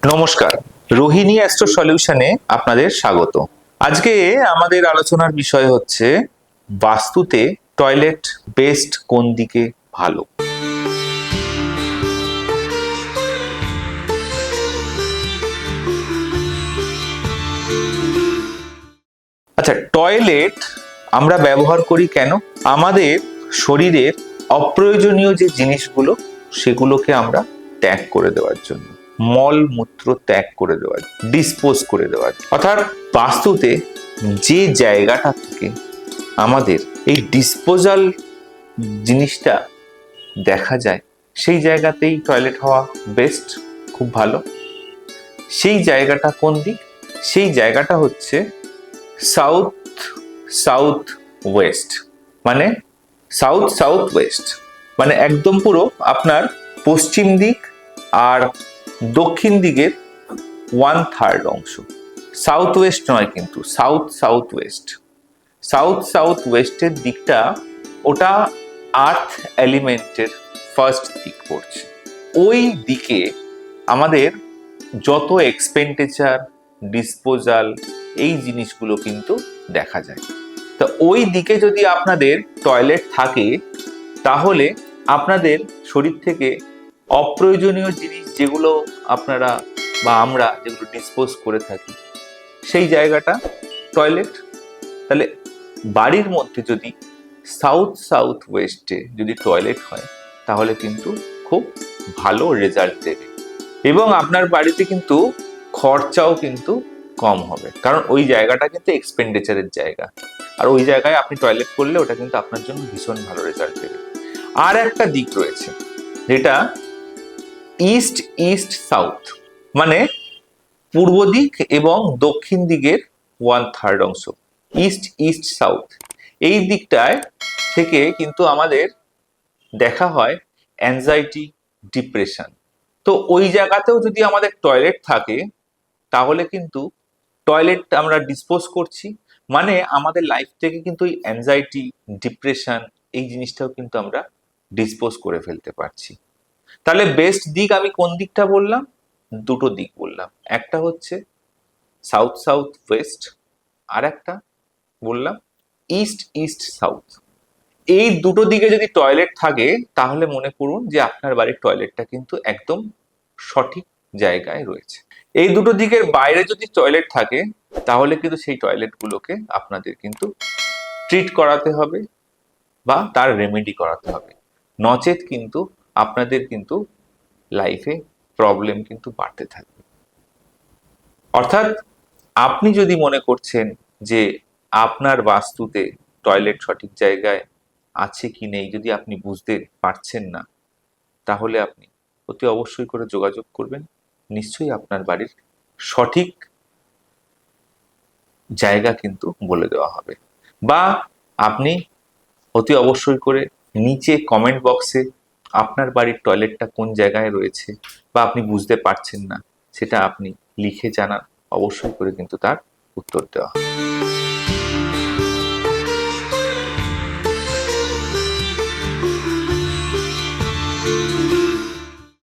নমস্কার, রোহিণী অ্যাস্ট্রো সলিউশনে আপনাদের স্বাগত। আজকে আমাদের আলোচনার বিষয় হচ্ছে বাস্তুতে টয়লেট বেস্ট কোন দিকে ভালো। আচ্ছা, টয়লেট আমরা ব্যবহার করি কেন? আমাদের শরীরের অপ্রয়োজনীয় যে জিনিসগুলো সেগুলোকে আমরা ত্যাগ করে দেওয়ার জন্য, মল মূত্র ত্যাগ করে দেওয়ার, ডিসপোজ করে দেওয়ার। অর্থাৎ বাস্তুতে যে জায়গাটা থেকে আমাদের এই ডিসপোজাল জিনিসটা দেখা যায় সেই জায়গাতেই টয়লেট হওয়া বেস্ট, খুব ভালো। সেই জায়গাটা কোন দিক? সেই জায়গাটা হচ্ছে সাউথ সাউথ ওয়েস্ট, মানে সাউথ সাউথ ওয়েস্ট, মানে একদম পুরো আপনার পশ্চিম দিক আর দক্ষিণ দিকের 1/3 অংশ। সাউথ ওয়েস্ট নয়, কিন্তু south south west. South south ওয়েস্টের দিকটা ওটা আর্থ এলিমেন্টের ফার্স্ট দিক পড়ছে। ওই দিকে আমাদের যত এক্সপেন্ডিচার, ডিসপোজাল, এই জিনিসগুলো কিন্তু দেখা যায়। তো ওই দিকে যদি আপনাদের টয়লেট থাকে তাহলে আপনাদের শরীর থেকে অপ্রয়োজনীয় জিনিস যেগুলো আপনারা বা আমরা যেগুলো ডিসপোজ করে থাকি সেই জায়গাটা টয়লেট। তাহলে বাড়ির মধ্যে যদি সাউথ সাউথ ওয়েস্টে যদি টয়লেট হয় তাহলে কিন্তু খুব ভালো রেজাল্ট দেবে এবং আপনার বাড়িতে কিন্তু খরচাও কিন্তু কম হবে, কারণ ওই জায়গাটা কিন্তু এক্সপেন্ডিচারের জায়গা, আর ওই জায়গায় আপনি টয়লেট করলে ওটা কিন্তু আপনার জন্য ভীষণ ভালো রেজাল্ট দেবে। আর একটা দিক রয়েছে যেটা ইস্ট ইস্ট সাউথ, মানে পূর্ব দিক এবং দক্ষিণ দিকের 1/3 অংশ, ইস্ট ইস্ট সাউথ। এই দিকটায় থেকে কিন্তু আমাদের দেখা হয় অ্যাংজাইটি, ডিপ্রেশন। তো ওই জায়গাতেও যদি আমাদের টয়লেট থাকে তাহলে কিন্তু টয়লেট আমরা ডিসপোজ করছি, মানে আমাদের লাইফ থেকে কিন্তু এই অ্যাংজাইটি, ডিপ্রেশন, এই জিনিসটাও কিন্তু আমরা ডিসপোজ করে ফেলতে পারছি। তাহলে বেস্ট দিক আমি কোন দিকটা বললাম? দুটো দিক বললাম, একটা হচ্ছে সাউথ সাউথ ওয়েস্ট, আর একটা বললাম ইস্ট ইস্ট সাউথ। এই দুটো দিকে যদি টয়লেট থাকে তাহলে মনে করুন যে আপনার বাড়ির টয়লেটটা কিন্তু একদম সঠিক জায়গায় রয়েছে। এই দুটো দিকের বাইরে যদি টয়লেট থাকে তাহলে কিন্তু সেই টয়লেটগুলোকে আপনাদের কিন্তু ট্রিট করাতে হবে বা তার রেমেডি করাতে হবে, নচেত কিন্তু আপনাদের কিন্তু লাইফে প্রবলেম কিন্তু বাড়তে থাকবে। অর্থাৎ আপনি যদি মনে করছেন যে আপনার বাস্তুতে টয়লেট সঠিক জায়গায় আছে কি নেই যদি আপনি বুঝতে পারছেন না, তাহলে আপনি অতি অবশ্যই করে যোগাযোগ করবেন। নিশ্চয়ই আপনার বাড়ির সঠিক জায়গা কিন্তু বলে দেওয়া হবে, বা আপনি অতি অবশ্যই করে নিচে কমেন্ট বক্সে আপনার বাড়ির টয়লেটটা কোন জায়গায় রয়েছে বা আপনি বুঝতে পারছেন না সেটা আপনি লিখে জানান, অবশ্যই করে কিন্তু তার উত্তর দেওয়া হবে।